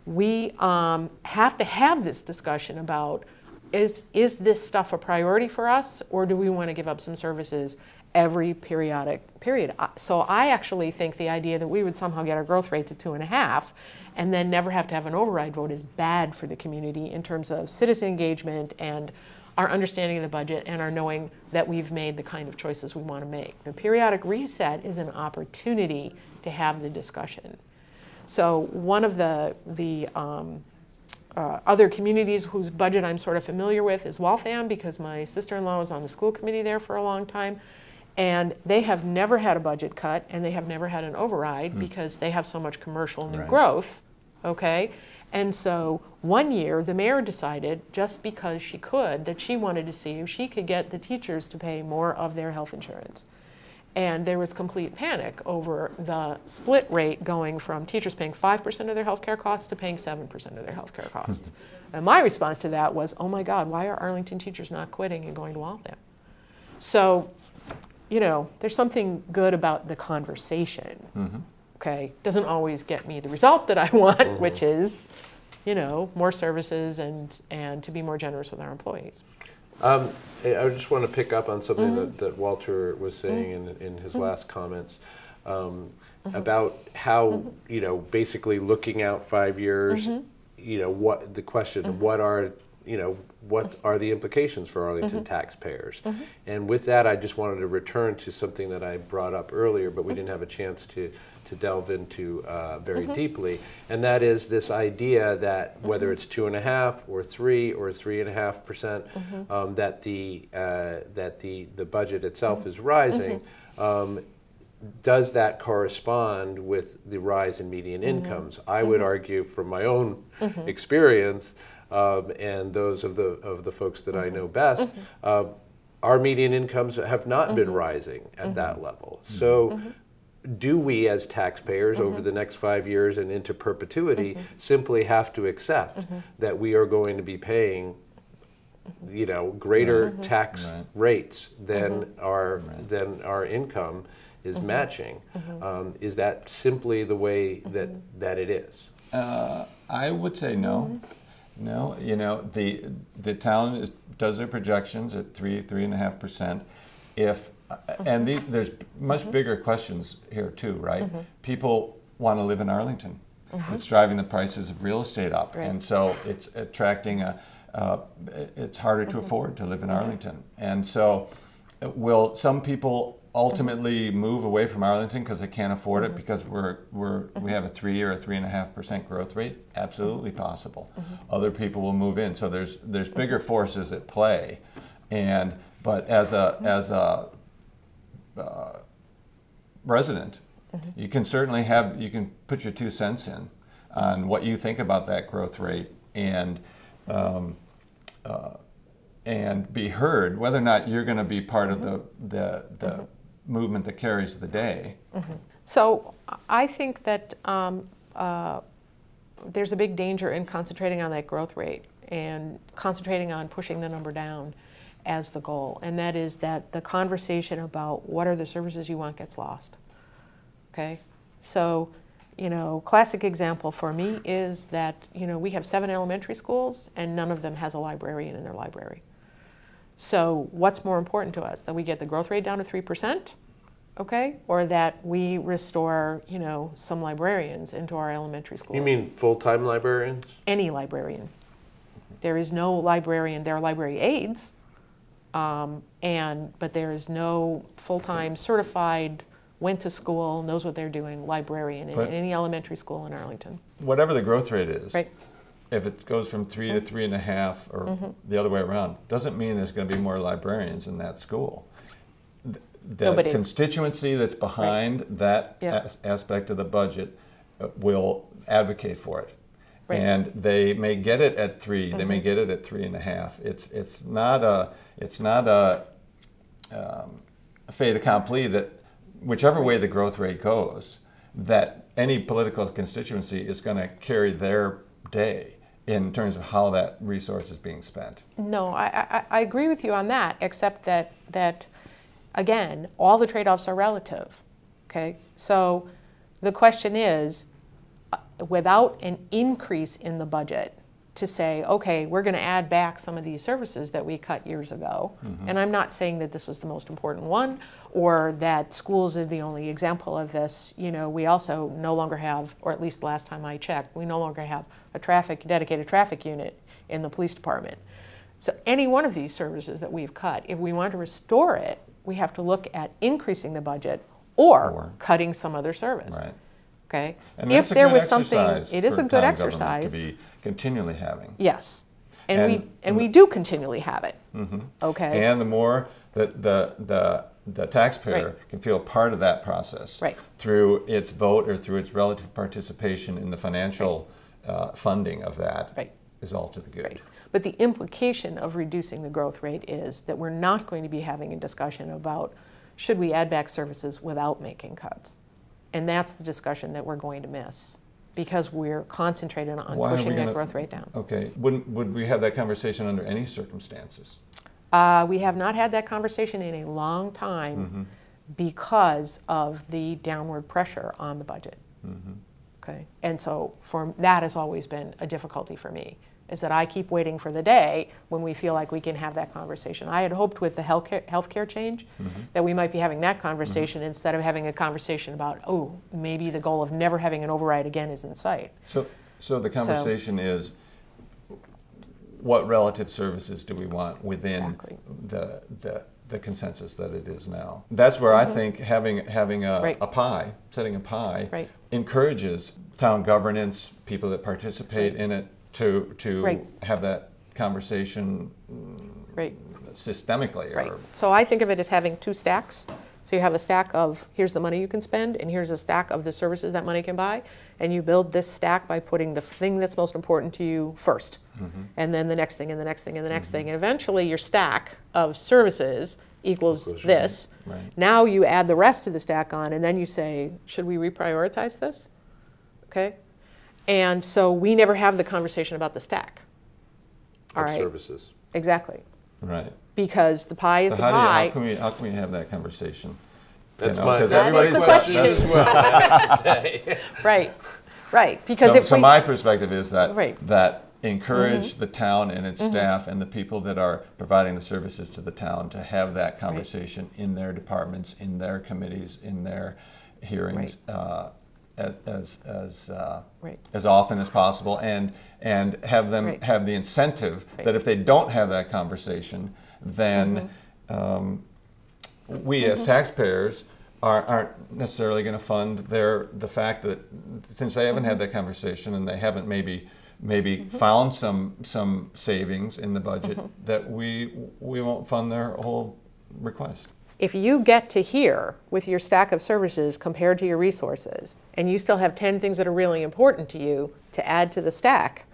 we have to have this discussion about, is this stuff a priority for us, or do we want to give up some services every period? So I actually think the idea that we would somehow get our growth rate to 2.5 and then never have to have an override vote is bad for the community in terms of citizen engagement and our understanding of the budget and our knowing that we've made the kind of choices we want to make. The periodic reset is an opportunity to have the discussion. So one of the other communities whose budget I'm sort of familiar with is Waltham, because my sister-in-law was on the school committee there for a long time. And they have never had a budget cut, and they have never had an override because they have so much commercial new growth, okay? And so one year, the mayor decided, just because she could, that she wanted to see if she could get the teachers to pay more of their health insurance. And there was complete panic over the split rate going from teachers paying 5% of their healthcare costs to paying 7% of their healthcare costs. And my response to that was, oh my God, why are Arlington teachers not quitting and going to Waltham? So, there's something good about the conversation, okay? Doesn't always get me the result that I want, which is, more services and to be more generous with our employees. I just want to pick up on something that Walter was saying in his last comments about how, basically looking out 5 years, what the question, what are the implications for Arlington taxpayers? And with that, I just wanted to return to something that I brought up earlier, but we didn't have a chance to delve into very deeply, and that is this idea that whether it's 2.5 or 3 or 3.5%, that the budget itself is rising. Does that correspond with the rise in median incomes? I would argue, from my own experience, and those of the folks that I know best, our median incomes have not been rising at that level. So do we as taxpayers over the next 5 years and into perpetuity simply have to accept that we are going to be paying greater tax rates than our income is matching? Is that simply the way that it is? I would say no. No, the town does their projections at 3.5%. And there's much bigger questions here too, right? People want to live in Arlington. It's driving the prices of real estate up, and so it's attracting it's harder to afford to live in Arlington. And so, will some people ultimately move away from Arlington because they can't afford it because we have a 3 or a 3.5% growth rate? Absolutely possible. Other people will move in. So there's bigger forces at play, but as a resident, you can certainly you can put your 2 cents in on what you think about that growth rate and be heard, whether or not you're going to be part of the movement that carries the day. So I think that there's a big danger in concentrating on that growth rate and concentrating on pushing the number down as the goal, and that is that the conversation about what are the services you want gets lost. Okay, so classic example for me is that we have 7 elementary schools and none of them has a librarian in their library. So what's more important to us, that we get the growth rate down to 3%, okay, or that we restore some librarians into our elementary schools? You mean full-time librarians? Any librarian. There is no librarian. There are library aides. But there is no full-time certified, went to school, knows what they're doing, librarian in any elementary school in Arlington. Whatever the growth rate is, Right. if it goes from 3 to 3.5 or the other way around, doesn't mean there's going to be more librarians in that school. The constituency that's behind that aspect of the budget will advocate for it. Right. And they may get it at 3, they may get it at 3.5. It's not a fait accompli that whichever way the growth rate goes, that any political constituency is going to carry their day in terms of how that resource is being spent. No, I agree with you on that, except that again, all the trade-offs are relative. Okay, so the question is, without an increase in the budget, to say, okay, we're going to add back some of these services that we cut years ago. And I'm not saying that this is the most important one or that schools are the only example of this. You know, we also no longer have, or at least last time I checked, we no longer have a dedicated traffic unit in the police department. So any one of these services that we've cut, if we want to restore it, we have to look at increasing the budget or cutting some other service. Right. Okay. And if there was something, it is a good exercise to be continually having. Yes, and we do continually have it. Okay. And the more that the taxpayer can feel part of that process through its vote or through its relative participation in the financial funding of that is all to the good. But the implication of reducing the growth rate is that we're not going to be having a discussion about should we add back services without making cuts. And that's the discussion that we're going to miss because we're concentrated on pushing that growth rate down. Okay. Would we have that conversation under any circumstances? We have not had that conversation in a long time because of the downward pressure on the budget. Okay. And so that has always been a difficulty for me, is that I keep waiting for the day when we feel like we can have that conversation. I had hoped with the healthcare change that we might be having that conversation instead of having a conversation about, oh, maybe the goal of never having an override again is in sight. So the conversation is, what relative services do we want within the consensus that it is now? That's where I think having a pie, setting a pie, encourages town governance, people that participate in it, to have that conversation systemically. So I think of it as having two stacks. So you have a stack of here's the money you can spend, and here's a stack of the services that money can buy, and you build this stack by putting the thing that's most important to you first, and then the next thing, and the next thing, and the next thing, and eventually your stack of services equals this. Now you add the rest of the stack on, and then you say, should we reprioritize this? Okay. And so we never have the conversation about the stack. All right. Services. Exactly. Right. Because the pie is the pie. How can we have that conversation? That's that is the question as well. I have to say. Right. Because so my perspective is that encourage the town and its staff and the people that are providing the services to the town to have that conversation in their departments, in their committees, in their hearings. As often as possible, and have them have the incentive that if they don't have that conversation, then we as taxpayers aren't necessarily going to fund the fact that since they haven't had that conversation and they haven't maybe found some savings in the budget, that we won't fund their whole request. If you get to here with your stack of services compared to your resources, and you still have 10 things that are really important to you to add to the stack,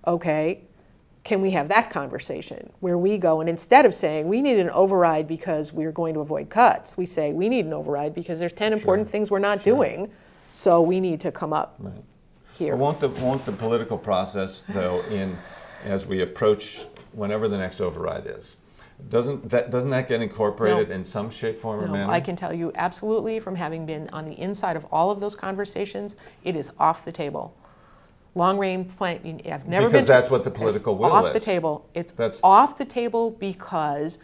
okay, can we have that conversation where we go and instead of saying we need an override because we're going to avoid cuts, we say we need an override because there's 10 important things we're not doing, so we need to come up here. Won't the political process, though, as we approach whenever the next override is, doesn't that get incorporated in some shape, form, or manner? I can tell you absolutely from having been on the inside of all of those conversations, it is off the table. Long range plan, I've never been. Because that's what the political will is. Off the table. It's off the table because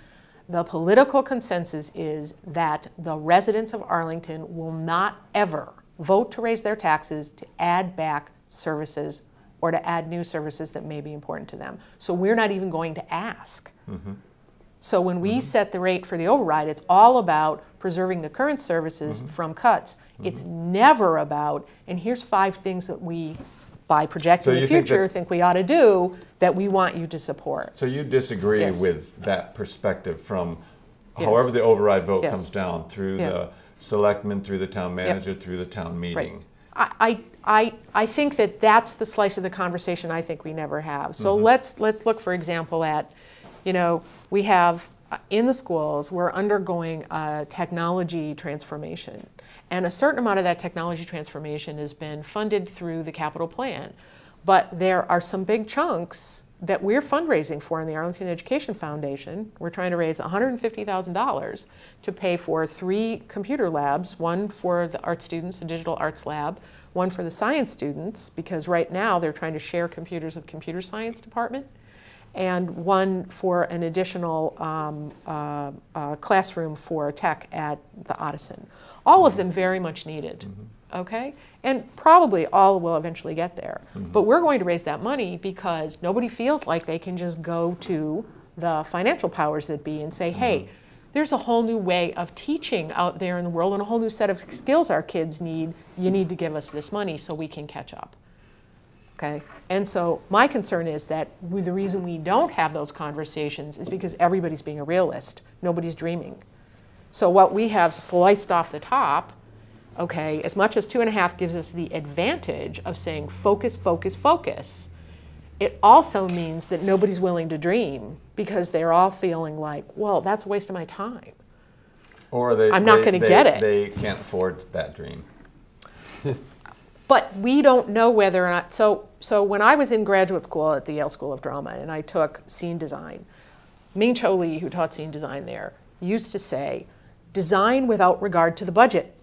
the political consensus is that the residents of Arlington will not ever vote to raise their taxes to add back services or to add new services that may be important to them. So we're not even going to ask. So when we set the rate for the override, it's all about preserving the current services from cuts. It's never about, and here's 5 things that we, by projecting the future, think we ought to do that we want you to support. So you disagree Yes. with that perspective from Yes. however the override vote Yes. comes down, through Yeah. the selectman, through the town manager, through the town meeting. I think that that's the slice of the conversation I think we never have. So let's look, for example, at, you know, we have in the schools, we're undergoing a technology transformation. And a certain amount of that technology transformation has been funded through the capital plan. But there are some big chunks that we're fundraising for in the Arlington Education Foundation. We're trying to raise $150,000 to pay for 3 computer labs, one for the art students, a digital arts lab, one for the science students, because right now they're trying to share computers with the computer science department, and one for an additional classroom for tech at the Ottoson. All of them very much needed, okay? And probably all will eventually get there. But we're going to raise that money because nobody feels like they can just go to the financial powers that be and say, hey, there's a whole new way of teaching out there in the world and a whole new set of skills our kids need. You need to give us this money so we can catch up. Okay? And so my concern is that the reason we don't have those conversations is because everybody's being a realist. Nobody's dreaming. So what we have sliced off the top, okay, as much as 2.5 gives us the advantage of saying focus, focus, focus, it also means that nobody's willing to dream because they're all feeling like, well, that's a waste of my time. Or I'm not going to get it. They can't afford that dream. But we don't know whether or not, so when I was in graduate school at the Yale School of Drama and I took scene design, Ming-Cho Lee, who taught scene design there, used to say, design without regard to the budget.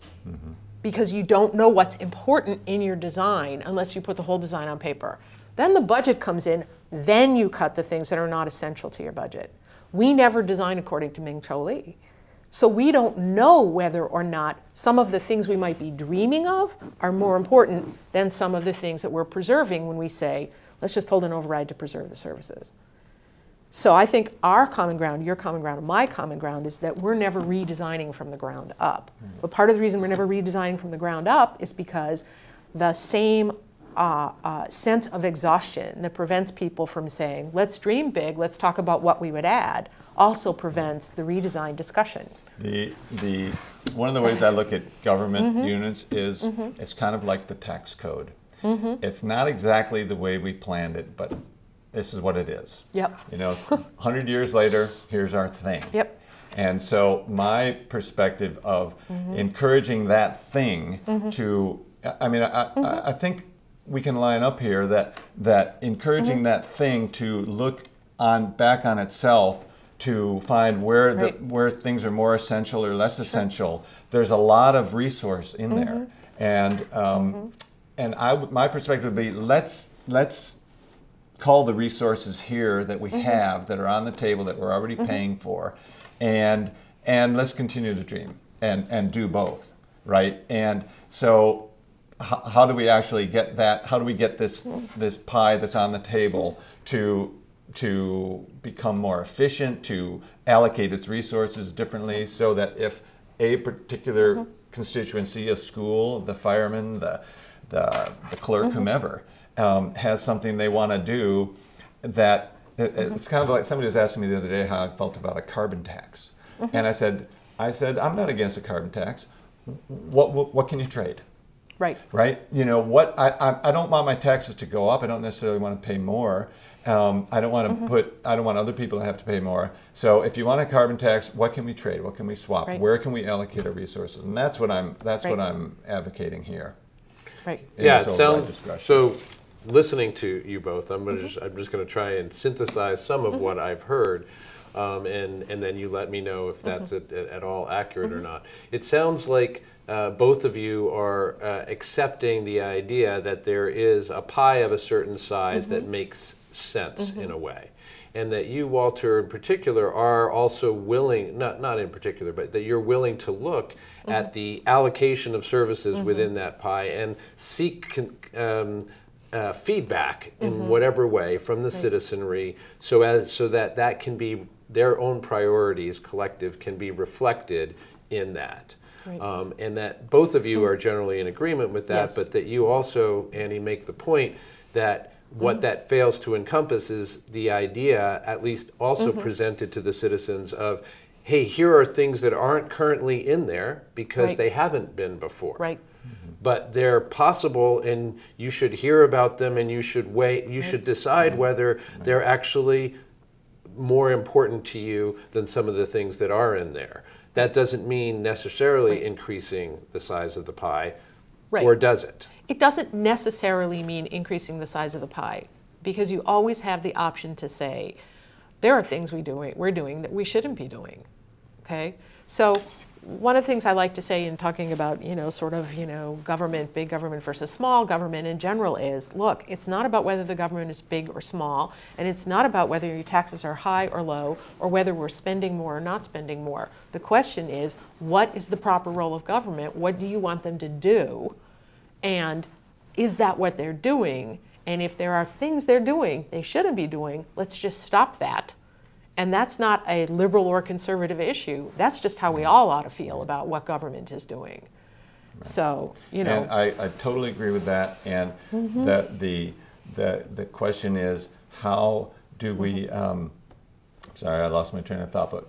Because you don't know what's important in your design unless you put the whole design on paper. Then the budget comes in, then you cut the things that are not essential to your budget. We never design according to Ming-Cho Lee. So we don't know whether or not some of the things we might be dreaming of are more important than some of the things that we're preserving when we say, let's just hold an override to preserve the services. So I think our common ground, your common ground, and my common ground is that we're never redesigning from the ground up. But part of the reason we're never redesigning from the ground up is because the same sense of exhaustion that prevents people from saying, let's dream big, let's talk about what we would add, also prevents the redesign discussion. One of the ways I look at government units is it's kind of like the tax code. It's not exactly the way we planned it, but this is what it is. Yep. You know, 100 years later, here's our thing. Yep. And so my perspective of encouraging that thing to, I mean, I think we can line up here that encouraging that thing to look back on itself to find where where things are more essential or less essential. There's a lot of resource in there, and my perspective would be let's call the resources here that we have that are on the table that we're already paying for, and let's continue to dream and do both, right? And so how do we actually get that? How do we get this pie that's on the table to become more efficient, to allocate its resources differently, so that if a particular constituency, a school, the fireman, the clerk, whomever, has something they want to do, that it's kind of like somebody was asking me the other day how I felt about a carbon tax, and I said I'm not against a carbon tax. What can you trade? Right. Right. You know what? I don't want my taxes to go up. I don't necessarily want to pay more. I don't want to I don't want other people to have to pay more. So if you want a carbon tax, what can we trade? What can we swap? Right. Where can we allocate our resources? And that's what I'm advocating here. Right. Yeah, it sounds so. Listening to you both, I'm just going to try and synthesize some of what I've heard, and then you let me know if that's at all accurate or not. It sounds like both of you are accepting the idea that there is a pie of a certain size that makes sense in a way, and that you, Walter, in particular, are also willing, not in particular, but that you're willing to look at the allocation of services within that pie and seek feedback in whatever way from the citizenry, so that can be their own priorities, collective, can be reflected in that. Right. And that both of you are generally in agreement with that, Yes. but that you also, Annie, make the point that what that fails to encompass is the idea, at least also presented to the citizens, of, hey, here are things that aren't currently in there because Right. they haven't been before. Right. But they're possible, and you should hear about them, and you should weigh, you should decide whether they're actually more important to you than some of the things that are in there. That doesn't mean necessarily increasing the size of the pie, or does it? It doesn't necessarily mean increasing the size of the pie, because you always have the option to say, there are things we're doing that we shouldn't be doing, okay? So one of the things I like to say in talking about, government, big government versus small government in general is, look, it's not about whether the government is big or small, and it's not about whether your taxes are high or low, or whether we're spending more or not spending more. The question is, what is the proper role of government? What do you want them to do? And is that what they're doing? And if there are things they're doing they shouldn't be doing, let's just stop that. And that's not a liberal or conservative issue. That's just how we all ought to feel about what government is doing. Right. So, And I totally agree with that. And that the question is, how do we, sorry, I lost my train of thought, but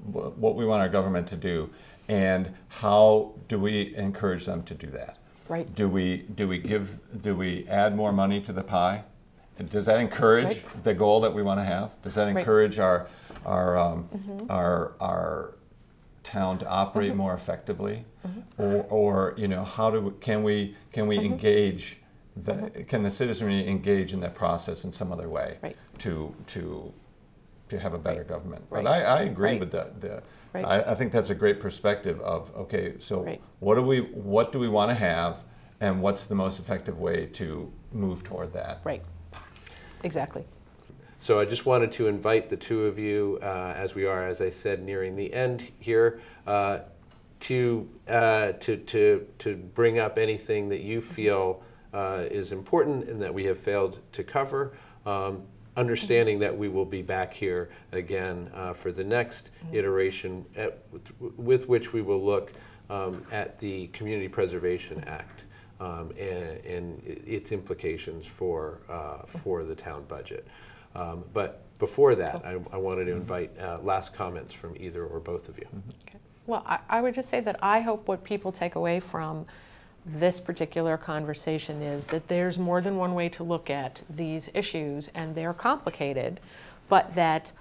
what we want our government to do, and how do we encourage them to do that? Right. Do we add more money to the pie? Does that encourage the goal that we want to have? Does that encourage our town to operate more effectively, or can we engage? Can the citizenry engage in that process in some other way to have a better government? But I agree with that. I think that's a great perspective of, okay, so what do we want to have, and what's the most effective way to move toward that? Right. Exactly. So I just wanted to invite the two of you, as we are, as I said, nearing the end here, to bring up anything that you feel is important and that we have failed to cover. Understanding that we will be back here again for the next iteration, with which we will look at the Community Preservation Act and its implications for the town budget. But before that, I wanted to invite last comments from either or both of you. Okay. Well, I would just say that I hope what people take away from this particular conversation is that there's more than one way to look at these issues, and they're complicated, but that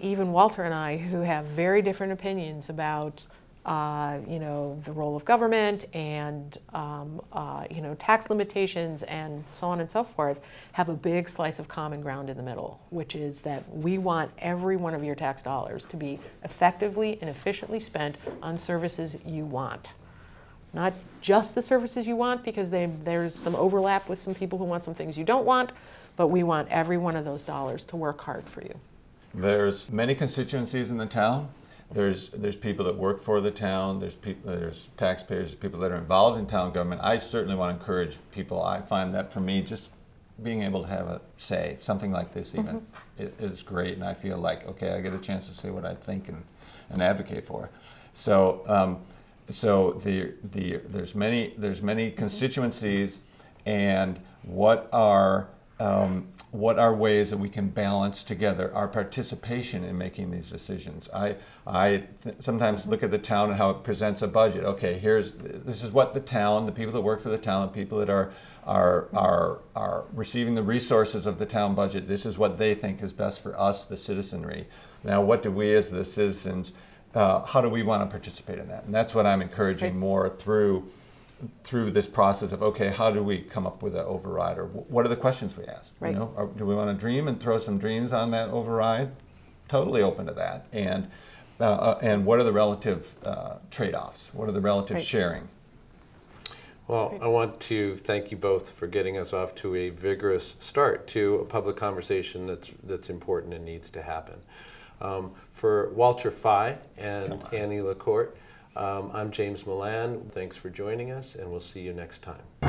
even Walter and I, who have very different opinions about the role of government and tax limitations and so on and so forth, have a big slice of common ground in the middle, which is that we want every one of your tax dollars to be effectively and efficiently spent on services you want. Not just the services you want, because there's some overlap with some people who want some things you don't want, but we want every one of those dollars to work hard for you. There's many constituencies in the town. There's people that work for the town. There's taxpayers. There's people that are involved in town government. I certainly want to encourage people. I find that for me, just being able to have a say, something like this even, is great. And I feel like, okay, I get a chance to say what I think and advocate for. So. There's many constituencies, and what are ways that we can balance together our participation in making these decisions. I sometimes look at the town and how it presents a budget. Okay, this is what the people that work for the town, the people that are receiving the resources of the town budget, this is what they think is best for us, the citizenry. Now, what do we as the citizens? How do we want to participate in that? And that's what I'm encouraging more through this process of, okay, how do we come up with an override, or what are the questions we ask? Right. Do we want to dream and throw some dreams on that override? Totally open to that. And what are the relative trade-offs? What are the relative sharing? Well, I want to thank you both for getting us off to a vigorous start to a public conversation that's important and needs to happen. For Walter Fey and Annie LaCourt, I'm James Milan. Thanks for joining us, and we'll see you next time.